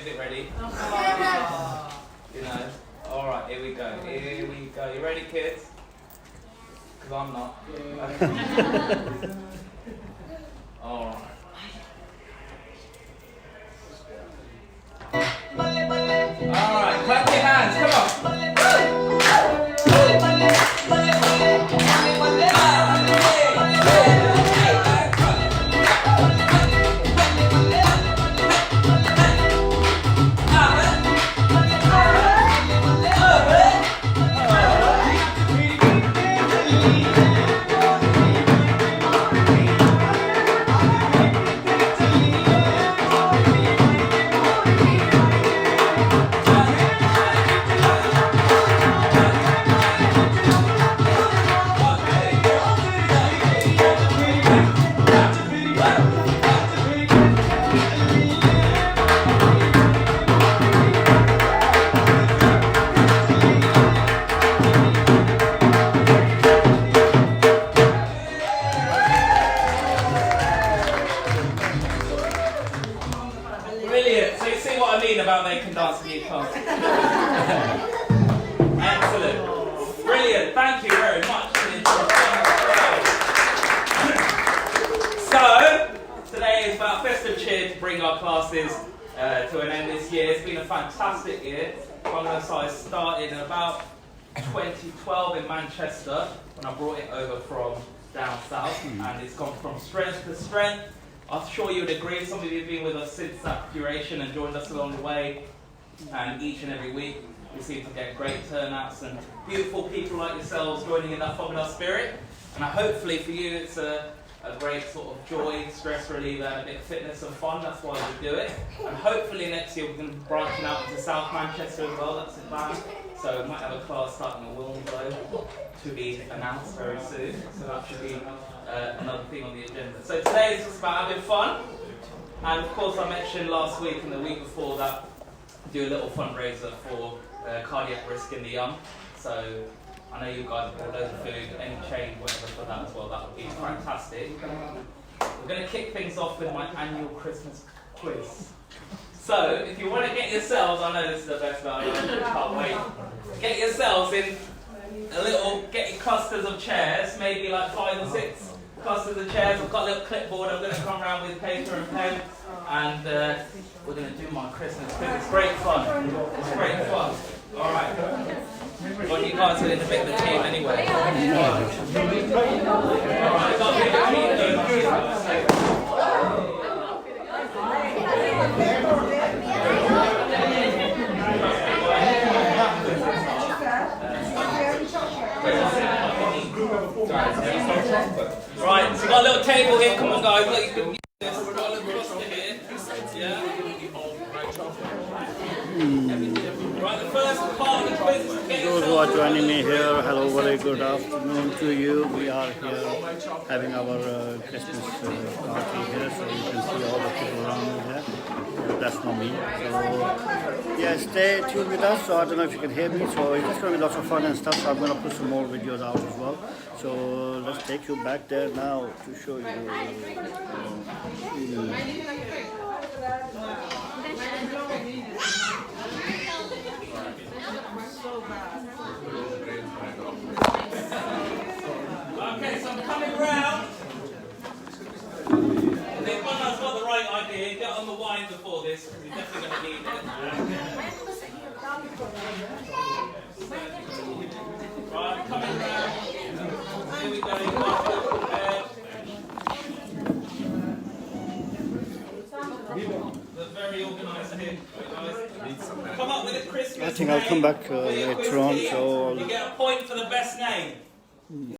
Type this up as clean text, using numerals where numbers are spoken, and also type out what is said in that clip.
music ready? You know. All right, here we go. Here we go. You ready, kids? Because I'm not. All right. All right, clap your hands. Come on. Brilliant. So you see what I mean about they can dance and you can't. Excellent. Brilliant. Thank you very much. So, today is about festive cheer to bring our classes to an end this year. It's been a fantastic year. Bhangra started in about 2012 in Manchester when I brought it over from down south, and it's gone from strength to strength. I'm sure you would agree, some of you have been with us since that duration and joined us along the way, and each and every week we seem to get great turnouts and beautiful people like yourselves joining in that Bhangra spirit. And hopefully for you it's a great sort of joy, stress reliever, and a bit of fitness and fun. That's why we do it. And hopefully next year we can branch out into South Manchester as well. That's the plan. So we might have a class starting at Wilmslow to be announced very soon. So that should be another thing on the agenda. So today is just about having fun. And of course I mentioned last week and the week before that do a little fundraiser for cardiac risk in the young. So I know you guys have bought loads of food, any change, whatever for that as well. That would be fantastic. We're going to kick things off with my annual Christmas quiz. So, if you want to get yourselves, I know this is the best value, I can't wait. Get yourselves in get your clusters of chairs, maybe like 5 or 6 clusters of chairs. I've got a little clipboard, I'm going to come around with paper and pen, and we're going to do my Christmas quiz. It's great fun. It's great fun. Alright. Well, you guys are in a bit of a team anyway. Alright, got a bit of a team though. Right, so we've got a little table here. Come on, guys. Look, you can use this. We've got a little cluster here. Yeah. Right, the first part of the quiz is to get those who are joining me here, hello, very good afternoon to you. We are here having our Christmas party here, so you can see all the people around me here. That's not me. So, yeah, stay tuned with us. So, I don't know if you can hear me. So, it's just going to be lots of fun and stuff. So, I'm going to put some more videos out as well. So, let's take you back there now to show you. Okay, so I'm coming round. I think one has got the right idea. Get on the wine before this, because you're definitely going to need it. Right, I'm coming round. Here we go. You guys are prepared. They're very organised here, guys. Come up with a Christmas I think I'll come back name. later on. So you get a point for the best name.